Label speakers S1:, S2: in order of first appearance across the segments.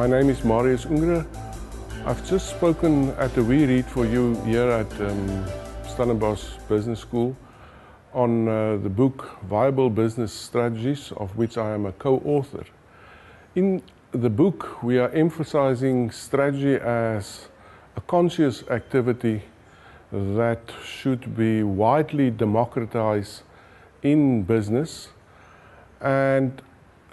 S1: My name is Marius Ungerer. I've just spoken at a wee read for you here at Stellenbosch Business School on the book Viable Business Strategies, of which I am a co-author. In the book, we are emphasizing strategy as a conscious activity that should be widely democratized in business, and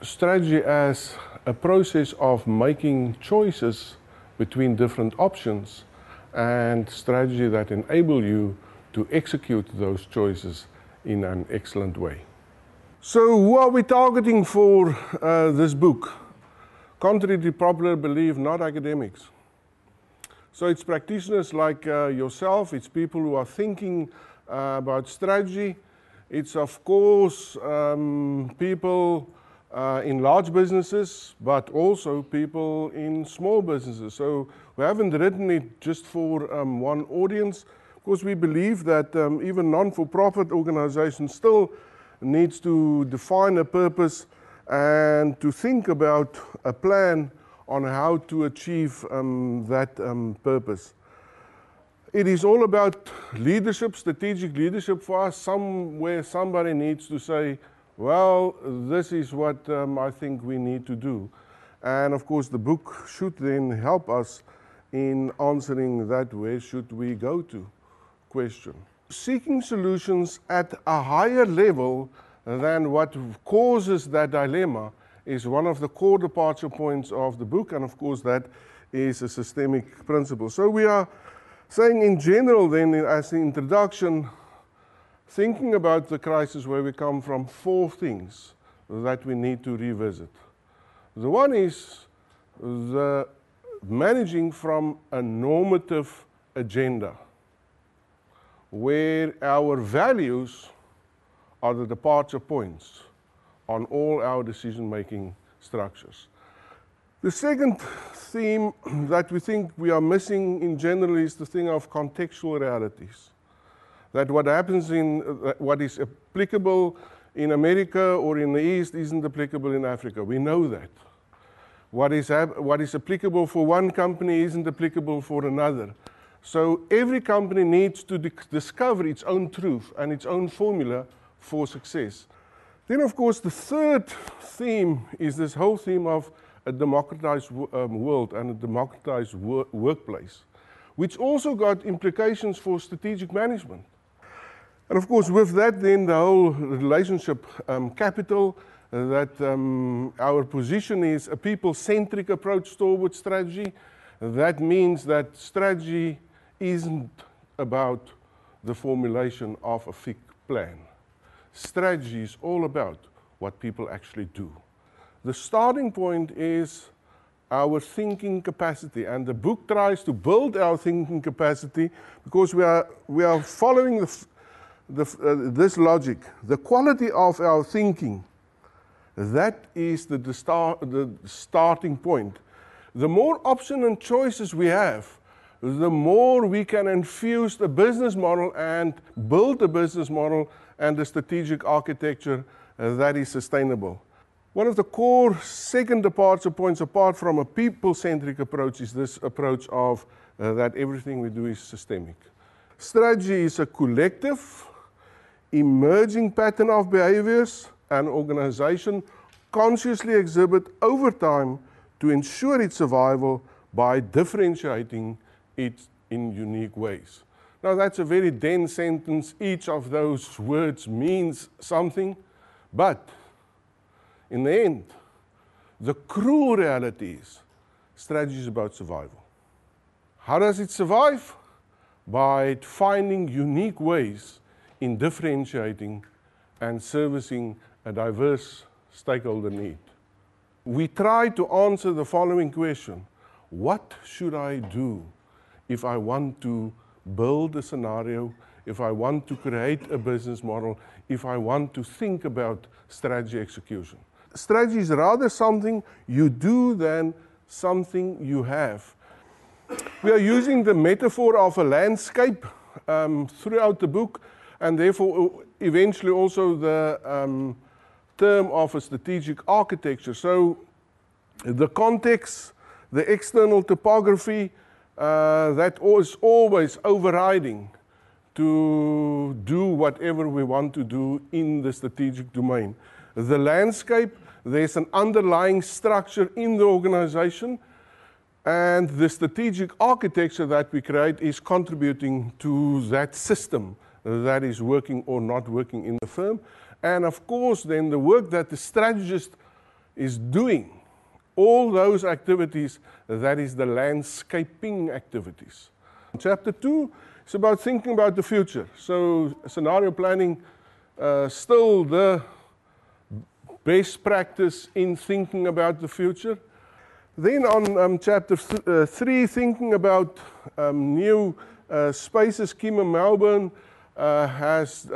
S1: strategy as a process of making choices between different options, and strategy that enable you to execute those choices in an excellent way. So who are we targeting for this book? Contrary to popular belief, not academics. So it's practitioners like yourself, it's people who are thinking about strategy. It's of course people in large businesses, but also people in small businesses. So we haven't written it just for one audience, because we believe that even non-for-profit organizations still needs to define a purpose and to think about a plan on how to achieve that purpose. It is all about leadership, strategic leadership for us, somewhere somebody needs to say, well, this is what I think we need to do. And of course the book should then help us in answering that where should we go to question. Seeking solutions at a higher level than what causes that dilemma is one of the core departure points of the book, and of course that is a systemic principle. So we are saying in general then, as the introduction, thinking about the crisis where we come from, four things that we need to revisit. The one is the managing from a normative agenda, where our values are the departure points on all our decision-making structures. The second theme that we think we are missing in general is the thing of contextual realities. That what happens in, what is applicable in America or in the East isn't applicable in Africa. We know that. What is applicable for one company isn't applicable for another. So every company needs to discover its own truth and its own formula for success. Then of course the third theme is this whole theme of a democratized world and a democratized workplace, which also got implications for strategic management. And of course with that then the whole relationship capital, that our position is a people-centric approach towards strategy. That means that strategy isn't about the formulation of a fixed plan. Strategy is all about what people actually do. The starting point is our thinking capacity, and the book tries to build our thinking capacity because we are following this logic. The quality of our thinking, that is the starting point. The more options and choices we have, the more we can infuse the business model and build a business model and a strategic architecture that is sustainable. One of the core second departure points, apart from a people-centric approach, is this approach of that everything we do is systemic. Strategy is a collective, emerging pattern of behaviors an organization consciously exhibit over time to ensure its survival by differentiating it in unique ways. Now that's a very dense sentence. Each of those words means something, but in the end, the cruel reality is strategy is about survival. How does it survive? By finding unique ways in differentiating and servicing a diverse stakeholder need. We try to answer the following question: what should I do if I want to build a scenario, if I want to create a business model, if I want to think about strategy execution? Strategy is rather something you do than something you have. We are using the metaphor of a landscape throughout the book, and therefore eventually also the term of a strategic architecture. So the context the external topography that is always overriding to do whatever we want to do in the strategic domain. The landscape, there's an underlying structure in the organization, and the strategic architecture that we create is contributing to that system that is working or not working in the firm. And of course, then the work that the strategist is doing, all those activities, that is the landscaping activities. Chapter 2 is about thinking about the future. So scenario planning, still the best practice in thinking about the future. Then on chapter 3, thinking about new spaces, Kima Melbourne has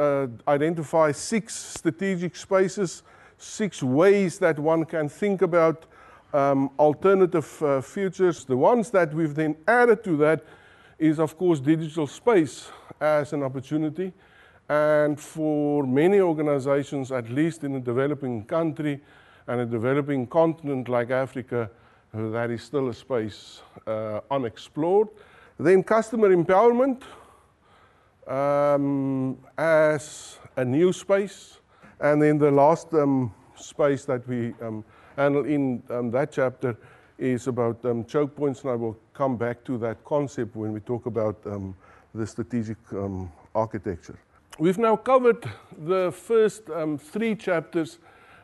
S1: identified 6 strategic spaces, 6 ways that one can think about alternative futures. The ones that we've then added to that is, of course, digital space as an opportunity. And for many organizations, at least in a developing country and a developing continent like Africa, that is still a space unexplored. Then customer empowerment as a new space. And then the last space that we handle in that chapter is about choke points, and I will come back to that concept when we talk about the strategic architecture. We've now covered the first 3 chapters,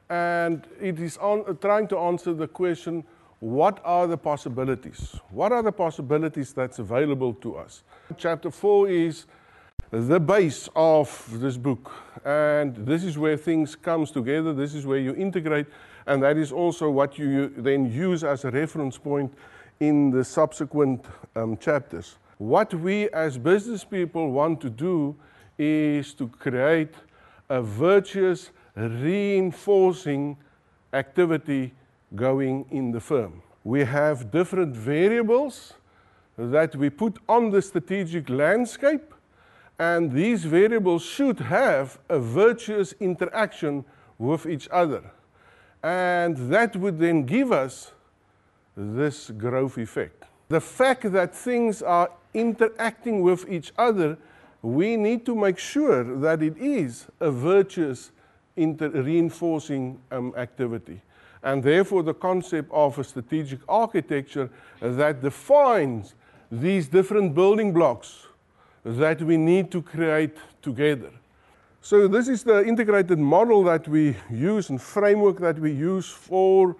S1: and it is trying to answer the question, what are the possibilities? What are the possibilities that's available to us? Chapter 4 is the base of this book, and this is where things comes together, this is where you integrate, and that is also what you then use as a reference point in the subsequent chapters. What we as business people want to do is to create a virtuous, reinforcing activity going in the firm. We have different variables that we put on the strategic landscape, and these variables should have a virtuous interaction with each other. And that would then give us this growth effect. The fact that things are interacting with each other, we need to make sure that it is a virtuous reinforcing activity. And therefore the concept of a strategic architecture that defines these different building blocks that we need to create together. So this is the integrated model that we use and framework that we use for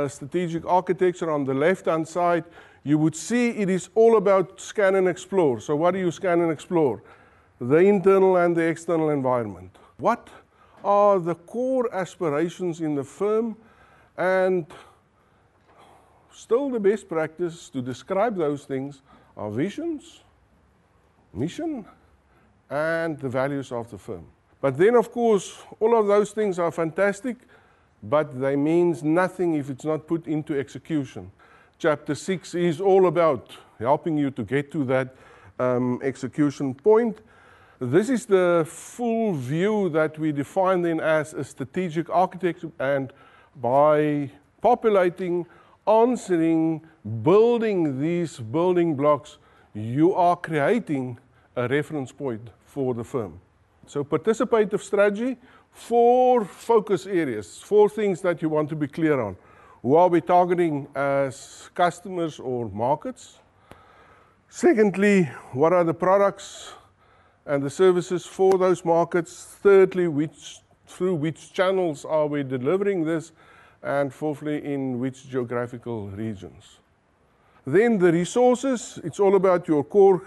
S1: strategic architecture. On the left-hand side, you would see it is all about scan and explore. So what do you scan and explore? The internal and the external environment. What are the core aspirations in the firm? And still the best practice to describe those things are visions, mission, and the values of the firm. But then, of course, all of those things are fantastic, but they mean nothing if it's not put into execution. Chapter 6 is all about helping you to get to that execution point. This is the full view that we define then as a strategic architecture, and by populating, answering, building these building blocks, you are creating a reference point for the firm. So participative strategy, 4 focus areas, 4 things that you want to be clear on. Who are we targeting as customers or markets? Secondly, what are the products and the services for those markets? Thirdly, through which channels are we delivering this? And fourthly, in which geographical regions? Then the resources, it's all about your core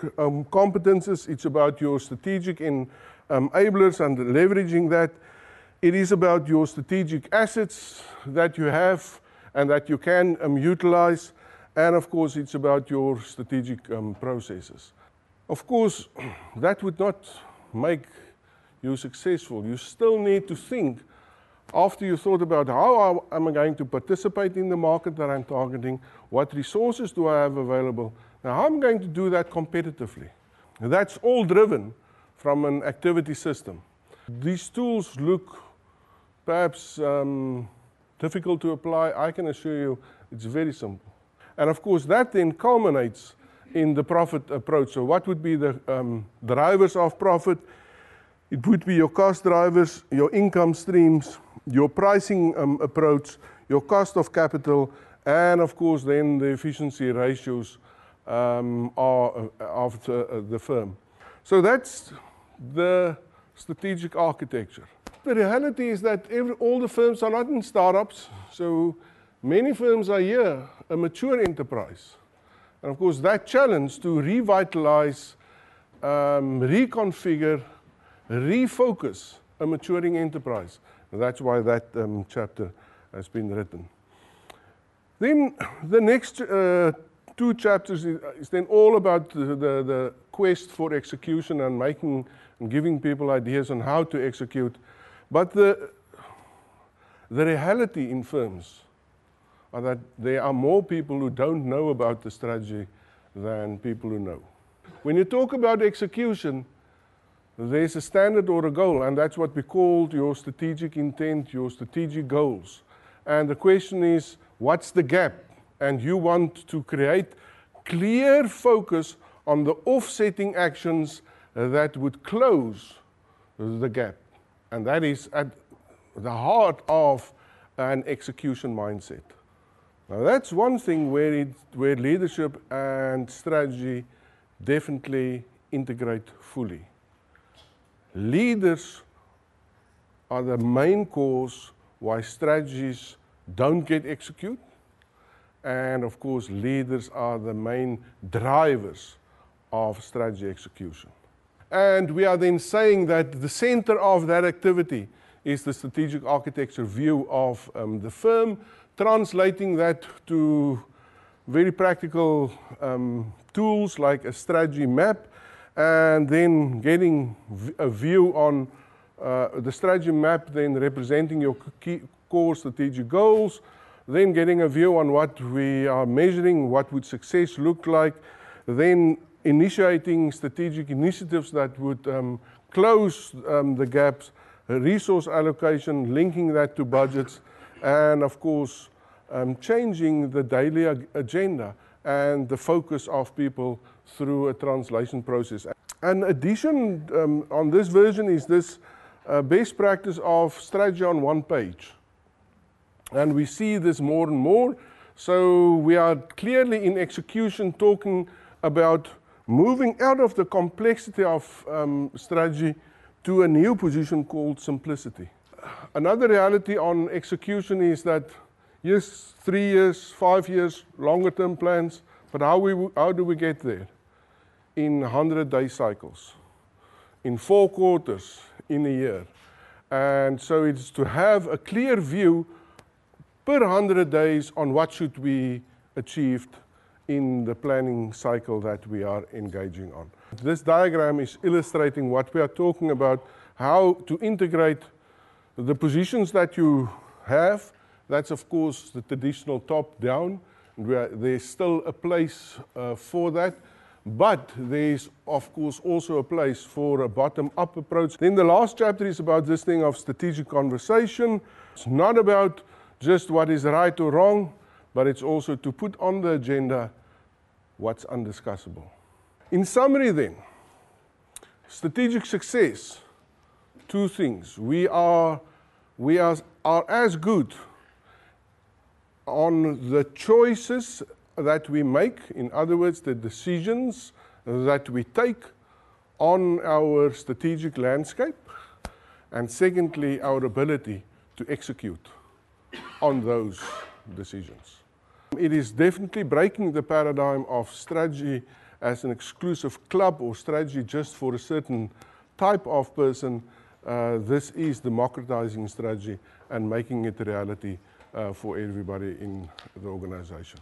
S1: competences, it's about your strategic enablers and leveraging that. It is about your strategic assets that you have and that you can utilize, and of course it's about your strategic processes. Of course, that would not make you successful. You still need to think, after you thought about how am I going to participate in the market that I'm targeting, what resources do I have available, now how am I going to do that competitively? That's all driven from an activity system. These tools look perhaps difficult to apply. I can assure you it's very simple. And of course, that then culminates in the profit approach. So what would be the drivers of profit? It would be your cost drivers, your income streams, your pricing approach, your cost of capital, and of course then the efficiency ratios of the firm. So that's the strategic architecture. The reality is that all the firms are not in startups, so many firms are here, a mature enterprise. And of course that challenge to revitalize, reconfigure, refocus a maturing enterprise. And that's why that chapter has been written. Then the next two chapters is then all about the quest for execution and making and giving people ideas on how to execute. But the reality in firms are that there are more people who don't know about the strategy than people who know. When you talk about execution, there's a standard or a goal, and that's what we call your strategic intent, your strategic goals. And the question is, what's the gap? And you want to create clear focus on the offsetting actions that would close the gap. And that is at the heart of an execution mindset. Now that's one thing where leadership and strategy definitely integrate fully. Leaders are the main cause why strategies don't get executed. And of course, leaders are the main drivers of strategy execution. And we are then saying that the center of that activity is the strategic architecture view of the firm, translating that to very practical tools like a strategy map, and then getting a view on the strategy map, then representing your key core strategic goals, then getting a view on what we are measuring, what would success look like, then initiating strategic initiatives that would close the gaps, resource allocation, linking that to budgets, and of course, changing the daily agenda and the focus of people through a translation process. An addition on this version is this best practice of strategy on one page. And we see this more and more. So we are clearly in execution talking about moving out of the complexity of strategy to a new position called simplicity. Another reality on execution is that yes, 3 years, 5 years, longer term plans, but how do we get there? In 100-day cycles, in 4 quarters, in a year. And so it's to have a clear view per 100 days on what should be achieved in the planning cycle that we are engaging on. This diagram is illustrating what we are talking about, how to integrate the positions that you have. That's of course the traditional top-down. There's still a place for that, but there's of course also a place for a bottom-up approach. Then the last chapter is about this thing of strategic conversation. It's not about just what is right or wrong, but it's also to put on the agenda what's undiscussable. In summary then, strategic success, 2 things. We are as good on the choices that we make, in other words, the decisions that we take on our strategic landscape, and secondly, our ability to execute on those decisions. It is definitely breaking the paradigm of strategy as an exclusive club or strategy just for a certain type of person. This is democratizing strategy and making it a reality for everybody in the organization.